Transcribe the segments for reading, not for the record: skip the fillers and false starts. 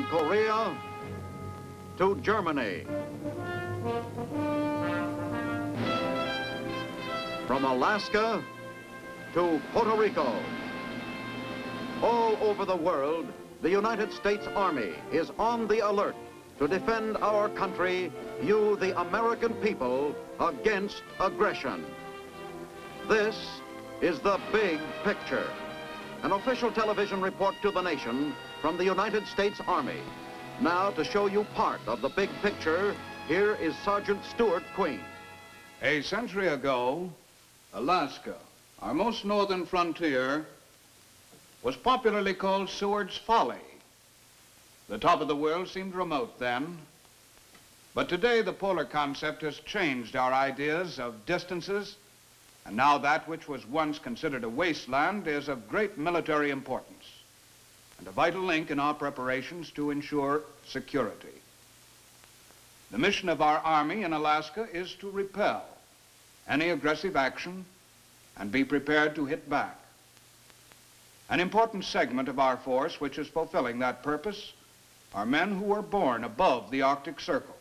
Korea to Germany. From Alaska to Puerto Rico. All over the world, the United States Army is on the alert to defend our country, you, the American people, against aggression. This is the big picture. An official television report to the nation from the United States Army. Now, to show you part of the big picture, here is Sergeant Stuart Queen. A century ago, Alaska, our most northern frontier, was popularly called Seward's Folly. The top of the world seemed remote then, but today the polar concept has changed our ideas of distances, and now that which was once considered a wasteland is of great military importance and a vital link in our preparations to ensure security. The mission of our Army in Alaska is to repel any aggressive action and be prepared to hit back. An important segment of our force which is fulfilling that purpose are men who were born above the Arctic Circle,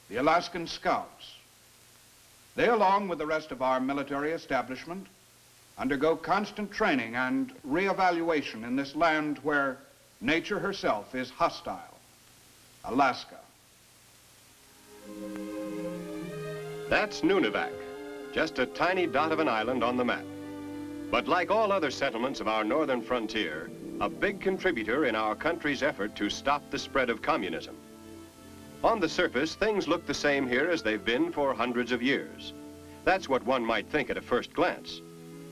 the Alaskan Scouts. They, along with the rest of our military establishment, undergo constant training and reevaluation in this land where nature herself is hostile, Alaska. That's Nunivak, just a tiny dot of an island on the map. But like all other settlements of our northern frontier, a big contributor in our country's effort to stop the spread of communism. On the surface, things look the same here as they've been for hundreds of years. That's what one might think at a first glance.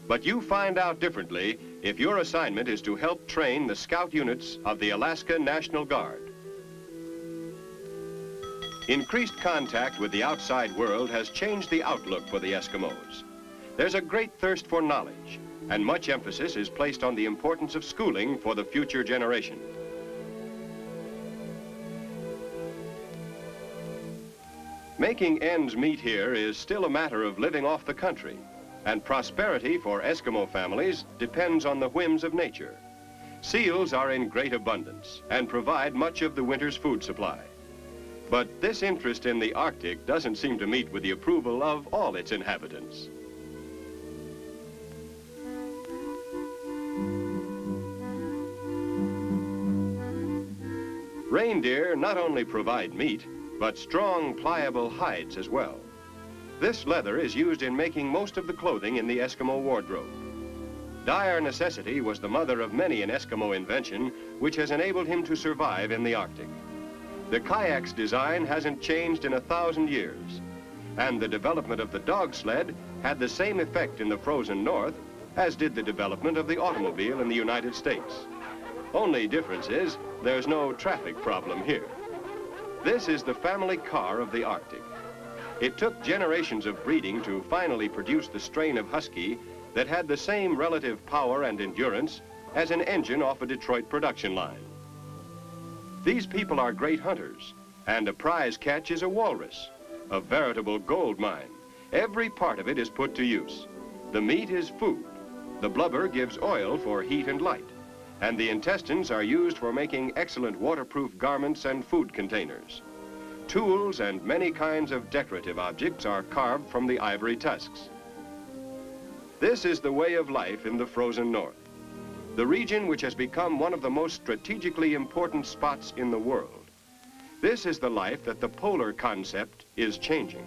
But you find out differently if your assignment is to help train the scout units of the Alaska National Guard. Increased contact with the outside world has changed the outlook for the Eskimos. There's a great thirst for knowledge, and much emphasis is placed on the importance of schooling for the future generation. Making ends meet here is still a matter of living off the country, and prosperity for Eskimo families depends on the whims of nature. Seals are in great abundance and provide much of the winter's food supply. But this interest in the Arctic doesn't seem to meet with the approval of all its inhabitants. Reindeer not only provide meat, but strong, pliable hides as well. This leather is used in making most of the clothing in the Eskimo wardrobe. Dire necessity was the mother of many an Eskimo invention, which has enabled him to survive in the Arctic. The kayak's design hasn't changed in 1,000 years, and the development of the dog sled had the same effect in the frozen north as did the development of the automobile in the United States. Only difference is there's no traffic problem here. This is the family car of the Arctic. It took generations of breeding to finally produce the strain of husky that had the same relative power and endurance as an engine off a Detroit production line. These people are great hunters, and a prize catch is a walrus, a veritable gold mine. Every part of it is put to use. The meat is food. The blubber gives oil for heat and light, and the intestines are used for making excellent waterproof garments and food containers. Tools and many kinds of decorative objects are carved from the ivory tusks. This is the way of life in the frozen north, the region which has become one of the most strategically important spots in the world. This is the life that the polar concept is changing.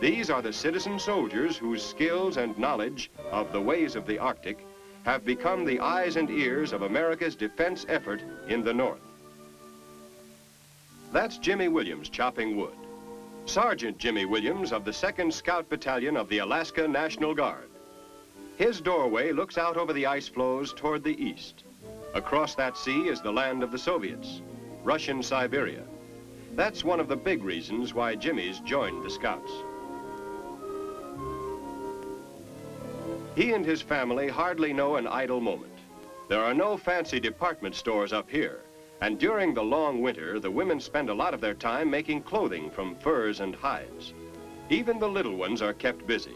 These are the citizen soldiers whose skills and knowledge of the ways of the Arctic have become the eyes and ears of America's defense effort in the north. That's Jimmy Williams chopping wood. Sergeant Jimmy Williams of the 2nd Scout Battalion of the Alaska National Guard. His doorway looks out over the ice floes toward the east. Across that sea is the land of the Soviets, Russian Siberia. That's one of the big reasons why Jimmy's joined the Scouts. He and his family hardly know an idle moment. There are no fancy department stores up here, and during the long winter, the women spend a lot of their time making clothing from furs and hides. Even the little ones are kept busy.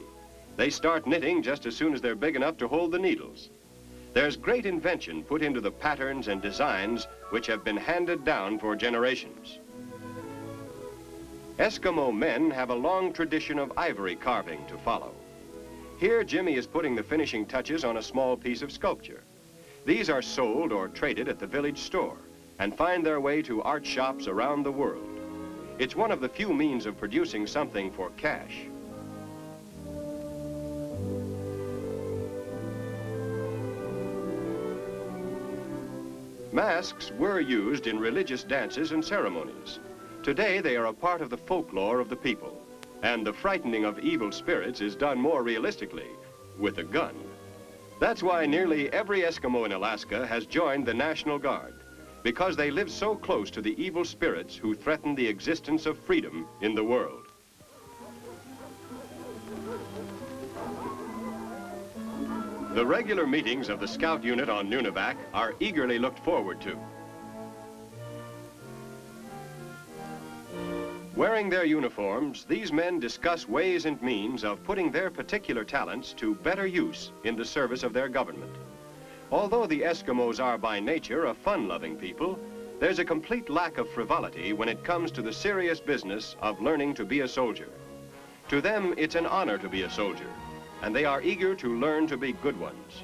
They start knitting just as soon as they're big enough to hold the needles. There's great invention put into the patterns and designs which have been handed down for generations. Eskimo men have a long tradition of ivory carving to follow. Here, Jimmy is putting the finishing touches on a small piece of sculpture. These are sold or traded at the village store and find their way to art shops around the world. It's one of the few means of producing something for cash. Masks were used in religious dances and ceremonies. Today, they are a part of the folklore of the people, and the frightening of evil spirits is done more realistically with a gun. That's why nearly every Eskimo in Alaska has joined the National Guard, because they live so close to the evil spirits who threaten the existence of freedom in the world. The regular meetings of the Scout unit on Nunivak are eagerly looked forward to. Wearing their uniforms, these men discuss ways and means of putting their particular talents to better use in the service of their government. Although the Eskimos are by nature a fun-loving people, there's a complete lack of frivolity when it comes to the serious business of learning to be a soldier. To them, it's an honor to be a soldier, and they are eager to learn to be good ones.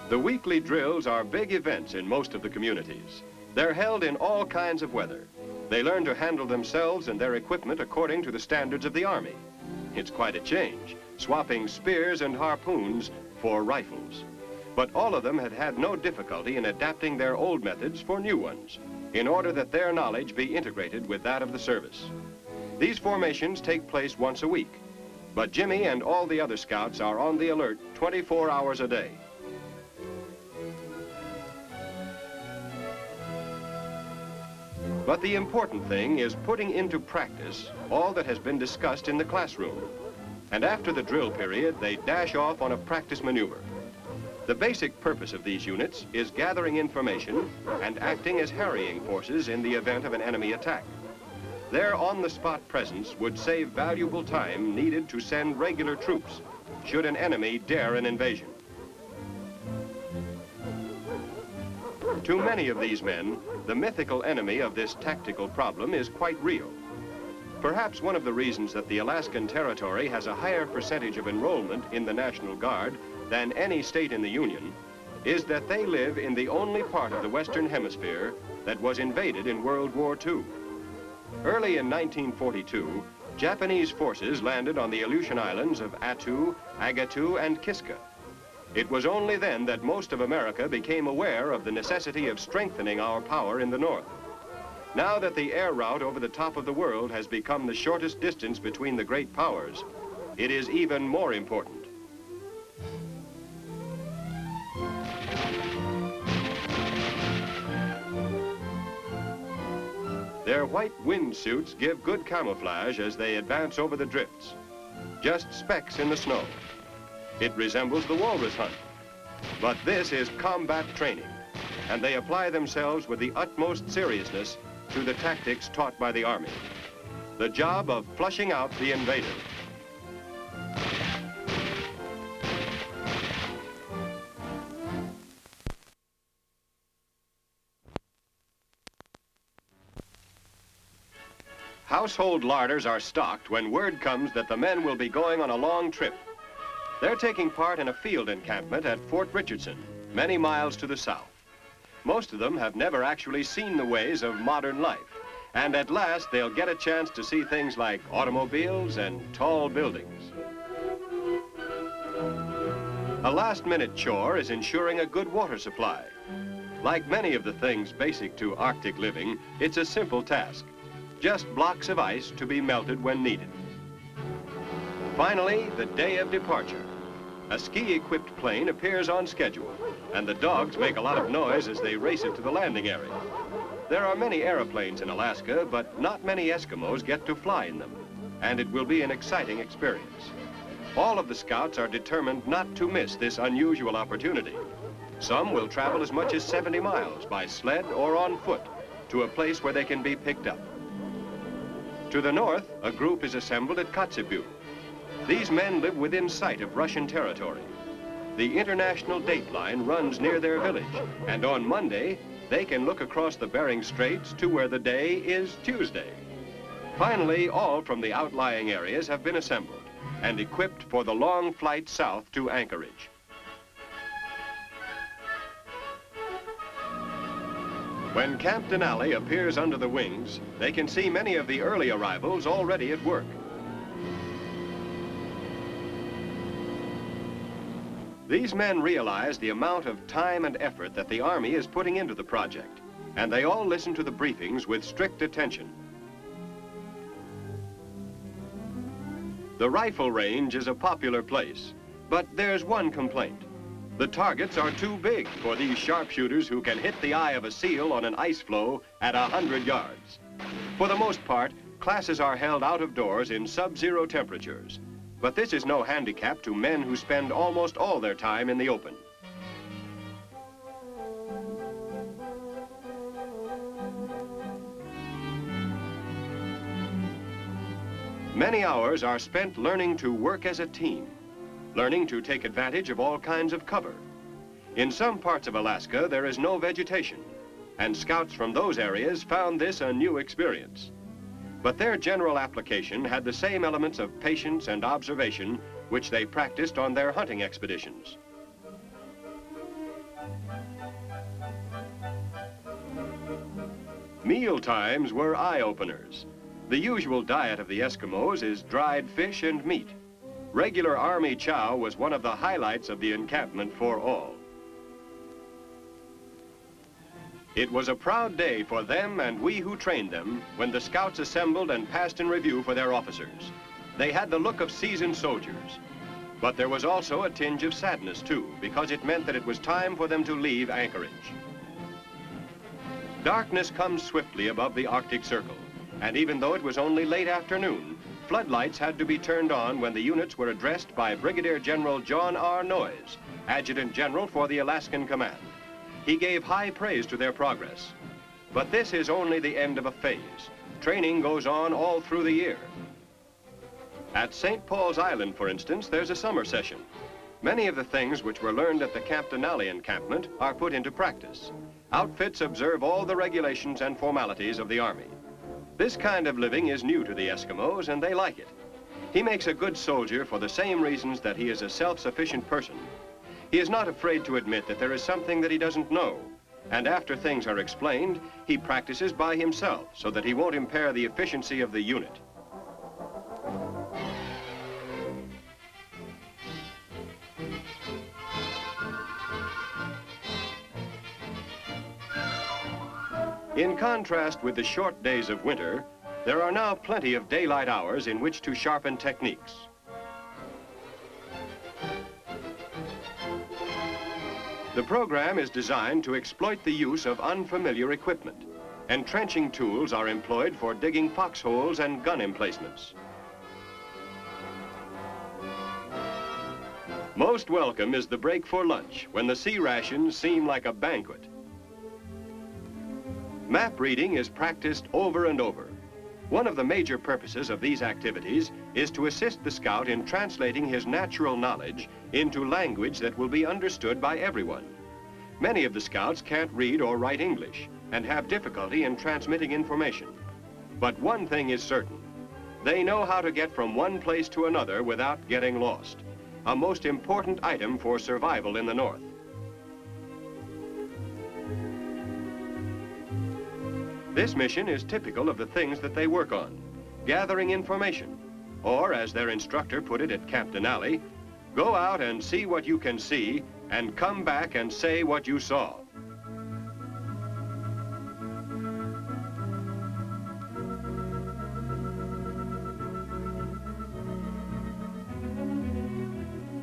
The weekly drills are big events in most of the communities. They're held in all kinds of weather. They learn to handle themselves and their equipment according to the standards of the Army. It's quite a change, swapping spears and harpoons for rifles. But all of them had had no difficulty in adapting their old methods for new ones, in order that their knowledge be integrated with that of the service. These formations take place once a week, but Jimmy and all the other scouts are on the alert 24 hours a day. But the important thing is putting into practice all that has been discussed in the classroom. And after the drill period, they dash off on a practice maneuver. The basic purpose of these units is gathering information and acting as harrying forces in the event of an enemy attack. Their on-the-spot presence would save valuable time needed to send regular troops should an enemy dare an invasion. To many of these men, the mythical enemy of this tactical problem is quite real. Perhaps one of the reasons that the Alaskan Territory has a higher percentage of enrollment in the National Guard than any state in the Union is that they live in the only part of the Western Hemisphere that was invaded in World War II. Early in 1942, Japanese forces landed on the Aleutian Islands of Attu, Agatu, and Kiska. It was only then that most of America became aware of the necessity of strengthening our power in the north. Now that the air route over the top of the world has become the shortest distance between the great powers, it is even more important. Their white windsuits give good camouflage as they advance over the drifts. Just specks in the snow. It resembles the walrus hunt. But this is combat training, and they apply themselves with the utmost seriousness to the tactics taught by the Army. The job of flushing out the invader. Household larders are stocked when word comes that the men will be going on a long trip. They're taking part in a field encampment at Fort Richardson, many miles to the south. Most of them have never actually seen the ways of modern life, and at last they'll get a chance to see things like automobiles and tall buildings. A last-minute chore is ensuring a good water supply. Like many of the things basic to Arctic living, it's a simple task. Just blocks of ice to be melted when needed. Finally, the day of departure. A ski-equipped plane appears on schedule, and the dogs make a lot of noise as they race it to the landing area. There are many airplanes in Alaska, but not many Eskimos get to fly in them, and it will be an exciting experience. All of the scouts are determined not to miss this unusual opportunity. Some will travel as much as 70 miles by sled or on foot to a place where they can be picked up. To the north, a group is assembled at Kotzebue. These men live within sight of Russian territory. The international date line runs near their village, and on Monday, they can look across the Bering Straits to where the day is Tuesday. Finally, all from the outlying areas have been assembled and equipped for the long flight south to Anchorage. When Camp Denali appears under the wings, they can see many of the early arrivals already at work. These men realize the amount of time and effort that the Army is putting into the project, and they all listen to the briefings with strict attention. The rifle range is a popular place, but there's one complaint. The targets are too big for these sharpshooters who can hit the eye of a seal on an ice floe at 100 yards. For the most part, classes are held out of doors in sub-zero temperatures, but this is no handicap to men who spend almost all their time in the open. Many hours are spent learning to work as a team, learning to take advantage of all kinds of cover. In some parts of Alaska, there is no vegetation, and scouts from those areas found this a new experience. But their general application had the same elements of patience and observation which they practiced on their hunting expeditions. Meal times were eye-openers. The usual diet of the Eskimos is dried fish and meat. Regular Army chow was one of the highlights of the encampment for all. It was a proud day for them and we who trained them when the scouts assembled and passed in review for their officers. They had the look of seasoned soldiers. But there was also a tinge of sadness, too, because it meant that it was time for them to leave Anchorage. Darkness comes swiftly above the Arctic Circle, and even though it was only late afternoon, floodlights had to be turned on when the units were addressed by Brigadier General John R. Noyes, Adjutant General for the Alaskan Command. He gave high praise to their progress. But this is only the end of a phase. Training goes on all through the year. At St. Paul's Island, for instance, there's a summer session. Many of the things which were learned at the Camp Denali encampment are put into practice. Outfits observe all the regulations and formalities of the Army. This kind of living is new to the Eskimos, and they like it. He makes a good soldier for the same reasons that he is a self-sufficient person. He is not afraid to admit that there is something that he doesn't know, and after things are explained, he practices by himself so that he won't impair the efficiency of the unit. In contrast with the short days of winter, there are now plenty of daylight hours in which to sharpen techniques. The program is designed to exploit the use of unfamiliar equipment. Entrenching tools are employed for digging foxholes and gun emplacements. Most welcome is the break for lunch, when the sea rations seem like a banquet. Map reading is practiced over and over. One of the major purposes of these activities is to assist the scout in translating his natural knowledge into language that will be understood by everyone. Many of the scouts can't read or write English and have difficulty in transmitting information. But one thing is certain. They know how to get from one place to another without getting lost, a most important item for survival in the North. This mission is typical of the things that they work on, gathering information, or as their instructor put it at Camp Denali, go out and see what you can see and come back and say what you saw.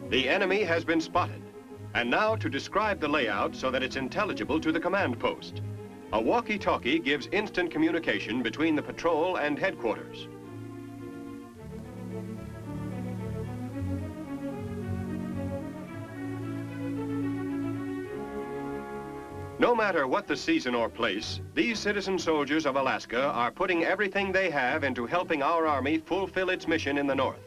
The enemy has been spotted, and now to describe the layout so that it's intelligible to the command post. A walkie-talkie gives instant communication between the patrol and headquarters. No matter what the season or place, these citizen soldiers of Alaska are putting everything they have into helping our Army fulfill its mission in the North.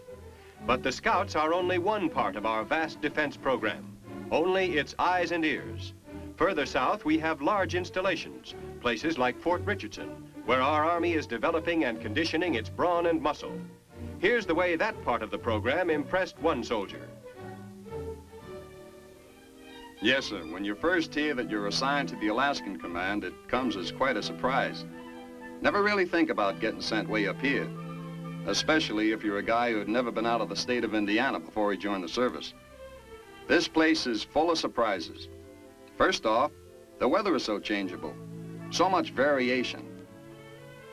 But the Scouts are only one part of our vast defense program, only its eyes and ears. Further south, we have large installations, places like Fort Richardson, where our Army is developing and conditioning its brawn and muscle. Here's the way that part of the program impressed one soldier. Yes, sir. When you first hear that you're assigned to the Alaskan Command, it comes as quite a surprise. Never really think about getting sent way up here, especially if you're a guy who had never been out of the state of Indiana before he joined the service. This place is full of surprises. First off, the weather is so changeable, so much variation.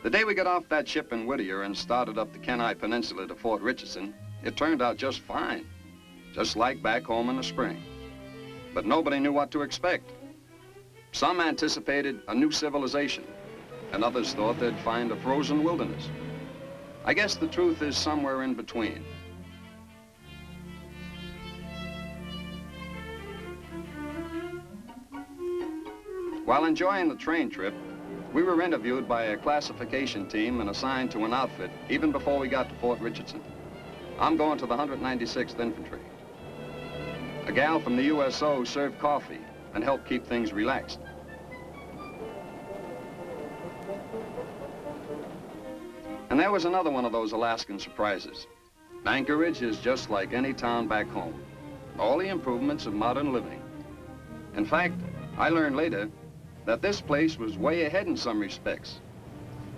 The day we got off that ship in Whittier and started up the Kenai Peninsula to Fort Richardson, it turned out just fine, just like back home in the spring. But nobody knew what to expect. Some anticipated a new civilization, and others thought they'd find a frozen wilderness. I guess the truth is somewhere in between. While enjoying the train trip, we were interviewed by a classification team and assigned to an outfit even before we got to Fort Richardson. I'm going to the 196th Infantry. A gal from the USO served coffee and helped keep things relaxed. And there was another one of those Alaskan surprises. Anchorage is just like any town back home. All the improvements of modern living. In fact, I learned later that this place was way ahead in some respects.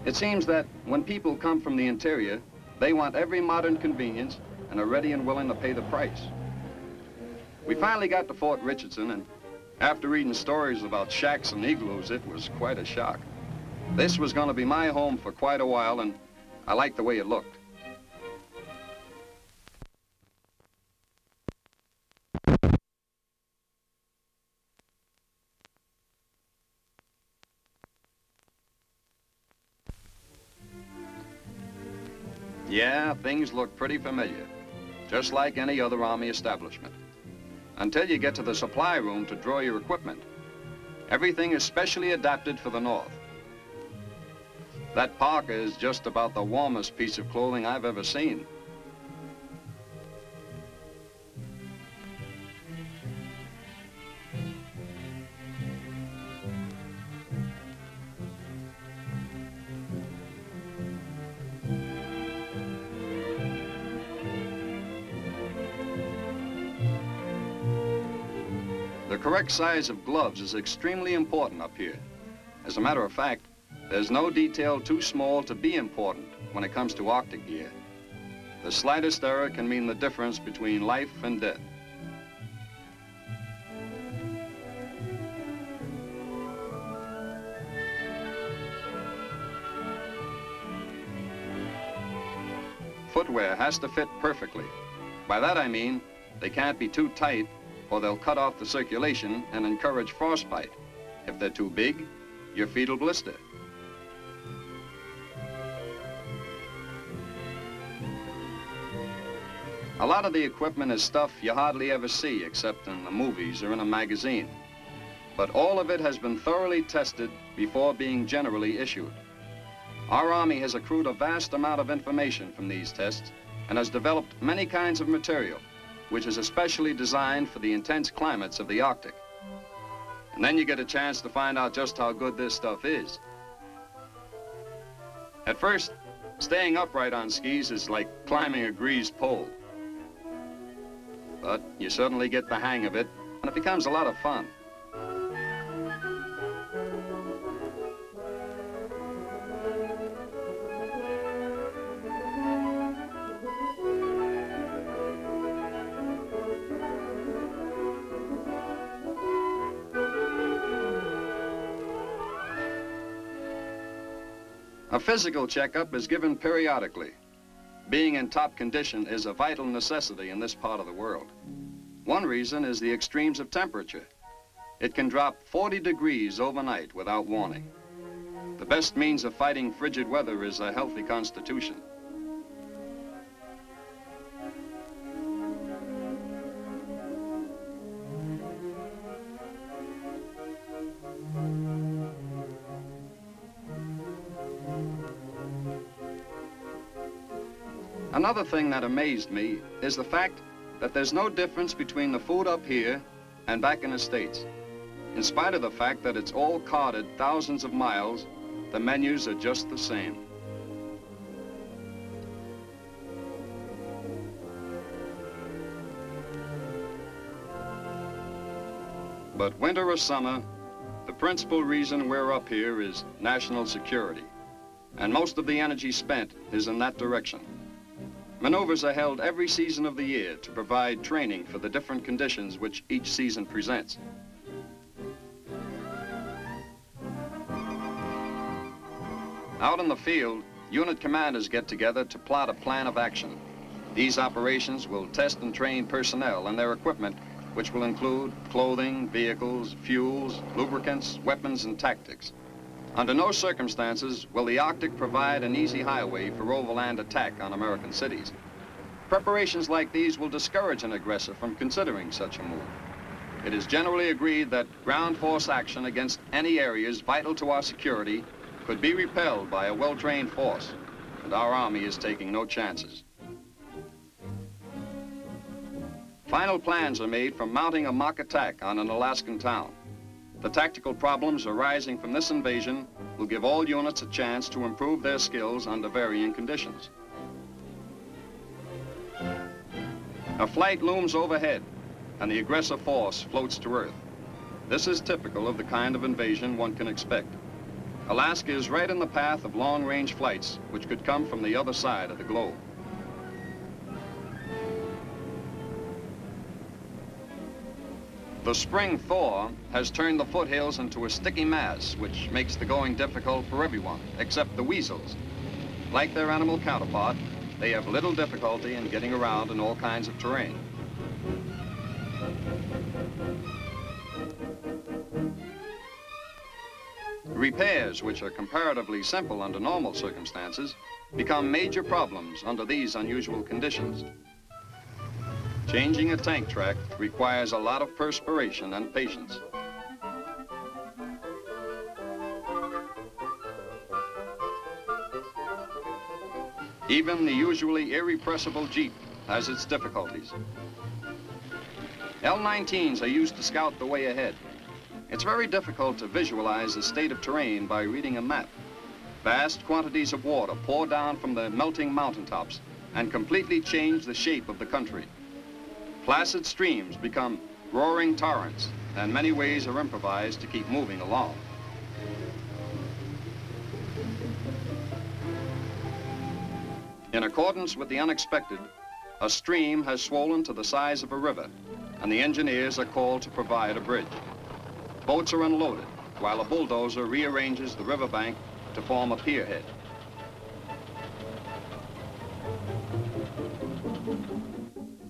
It seems that when people come from the interior, they want every modern convenience and are ready and willing to pay the price. We finally got to Fort Richardson, and after reading stories about shacks and igloos, it was quite a shock. This was going to be my home for quite a while, and I liked the way it looked. Yeah, things look pretty familiar, just like any other Army establishment. Until you get to the supply room to draw your equipment. Everything is specially adapted for the North. That parka is just about the warmest piece of clothing I've ever seen. The correct size of gloves is extremely important up here. As a matter of fact, there's no detail too small to be important when it comes to Arctic gear. The slightest error can mean the difference between life and death. Footwear has to fit perfectly. By that I mean, they can't be too tight or they'll cut off the circulation and encourage frostbite. If they're too big, your feet will blister. A lot of the equipment is stuff you hardly ever see except in the movies or in a magazine. But all of it has been thoroughly tested before being generally issued. Our Army has accrued a vast amount of information from these tests and has developed many kinds of material, which is especially designed for the intense climates of the Arctic. And then you get a chance to find out just how good this stuff is. At first, staying upright on skis is like climbing a greased pole. But you certainly get the hang of it, and it becomes a lot of fun. A physical checkup is given periodically. Being in top condition is a vital necessity in this part of the world. One reason is the extremes of temperature. It can drop 40 degrees overnight without warning. The best means of fighting frigid weather is a healthy constitution. Another thing that amazed me is the fact that there's no difference between the food up here and back in the States. In spite of the fact that it's all carted thousands of miles, the menus are just the same. But winter or summer, the principal reason we're up here is national security. And most of the energy spent is in that direction. Maneuvers are held every season of the year to provide training for the different conditions which each season presents. Out in the field, unit commanders get together to plot a plan of action. These operations will test and train personnel and their equipment, which will include clothing, vehicles, fuels, lubricants, weapons, and tactics. Under no circumstances will the Arctic provide an easy highway for overland attack on American cities. Preparations like these will discourage an aggressor from considering such a move. It is generally agreed that ground force action against any areas vital to our security could be repelled by a well-trained force, and our Army is taking no chances. Final plans are made for mounting a mock attack on an Alaskan town. The tactical problems arising from this invasion will give all units a chance to improve their skills under varying conditions. A flight looms overhead, and the aggressive force floats to Earth. This is typical of the kind of invasion one can expect. Alaska is right in the path of long-range flights, which could come from the other side of the globe. The spring thaw has turned the foothills into a sticky mass, which makes the going difficult for everyone, except the weasels. Like their animal counterpart, they have little difficulty in getting around in all kinds of terrain. Repairs, which are comparatively simple under normal circumstances, become major problems under these unusual conditions. Changing a tank track requires a lot of perspiration and patience. Even the usually irrepressible Jeep has its difficulties. L-19s are used to scout the way ahead. It's very difficult to visualize the state of terrain by reading a map. Vast quantities of water pour down from the melting mountaintops and completely change the shape of the country. Placid streams become roaring torrents, and many ways are improvised to keep moving along. In accordance with the unexpected, a stream has swollen to the size of a river, and the engineers are called to provide a bridge. Boats are unloaded, while a bulldozer rearranges the riverbank to form a pierhead.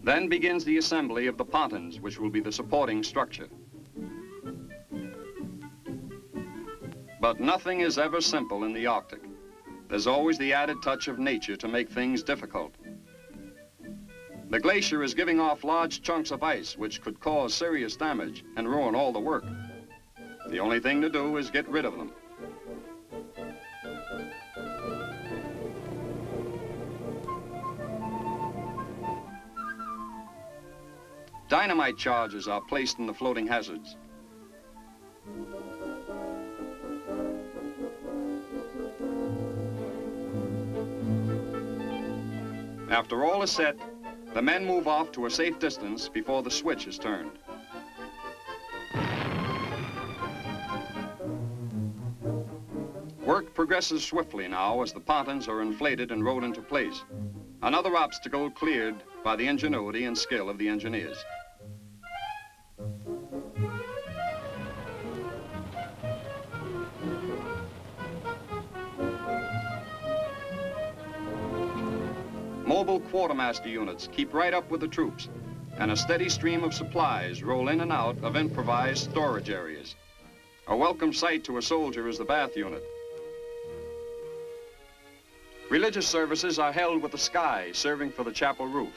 Then begins the assembly of the pontons, which will be the supporting structure. But nothing is ever simple in the Arctic. There's always the added touch of nature to make things difficult. The glacier is giving off large chunks of ice, which could cause serious damage and ruin all the work. The only thing to do is get rid of them. Dynamite charges are placed in the floating hazards. After all is set, the men move off to a safe distance before the switch is turned. Work progresses swiftly now as the pontons are inflated and rowed into place. Another obstacle cleared by the ingenuity and skill of the engineers. Mobile quartermaster units keep right up with the troops, and a steady stream of supplies roll in and out of improvised storage areas. A welcome sight to a soldier is the bath unit. Religious services are held with the sky serving for the chapel roof.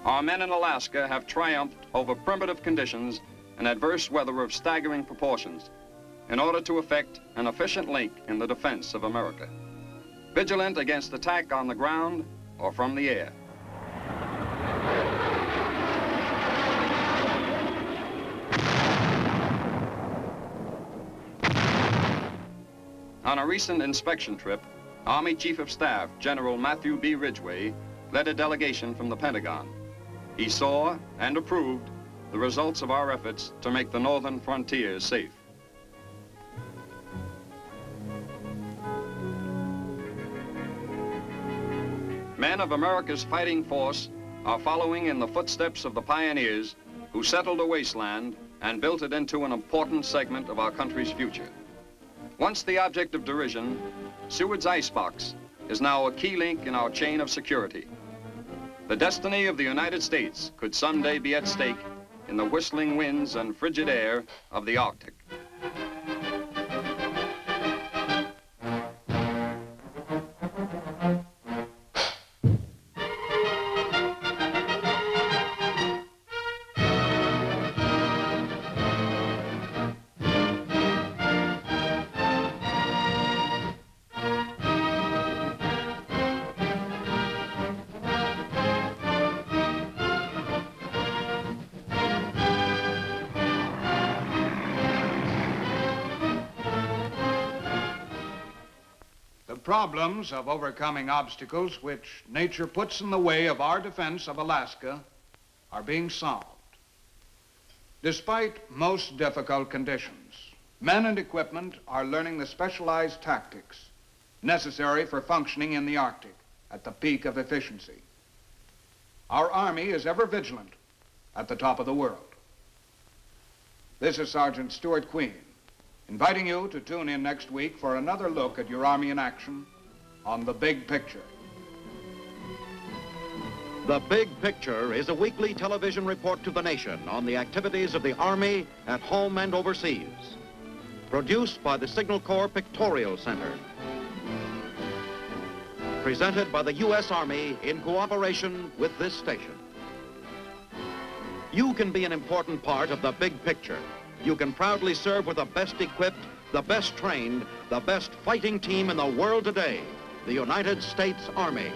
Our men in Alaska have triumphed over primitive conditions and adverse weather of staggering proportions in order to effect an efficient link in the defense of America. vigilant against attack on the ground or from the air. On a recent inspection trip, Army Chief of Staff General Matthew B. Ridgway led a delegation from the Pentagon. He saw and approved the results of our efforts to make the northern frontiers safe. Men of America's fighting force are following in the footsteps of the pioneers who settled a wasteland and built it into an important segment of our country's future. Once the object of derision, Seward's icebox is now a key link in our chain of security. The destiny of the United States could someday be at stake in the whistling winds and frigid air of the Arctic. Problems of overcoming obstacles which nature puts in the way of our defense of Alaska are being solved. Despite most difficult conditions, men and equipment are learning the specialized tactics necessary for functioning in the Arctic at the peak of efficiency. Our Army is ever vigilant at the top of the world. This is Sergeant Stuart Queen, inviting you to tune in next week for another look at your Army in action on The Big Picture. The Big Picture is a weekly television report to the nation on the activities of the Army at home and overseas. Produced by the Signal Corps Pictorial Center. Presented by the U.S. Army in cooperation with this station. You can be an important part of the Big Picture. You can proudly serve with the best equipped, the best trained, the best fighting team in the world today, the United States Army.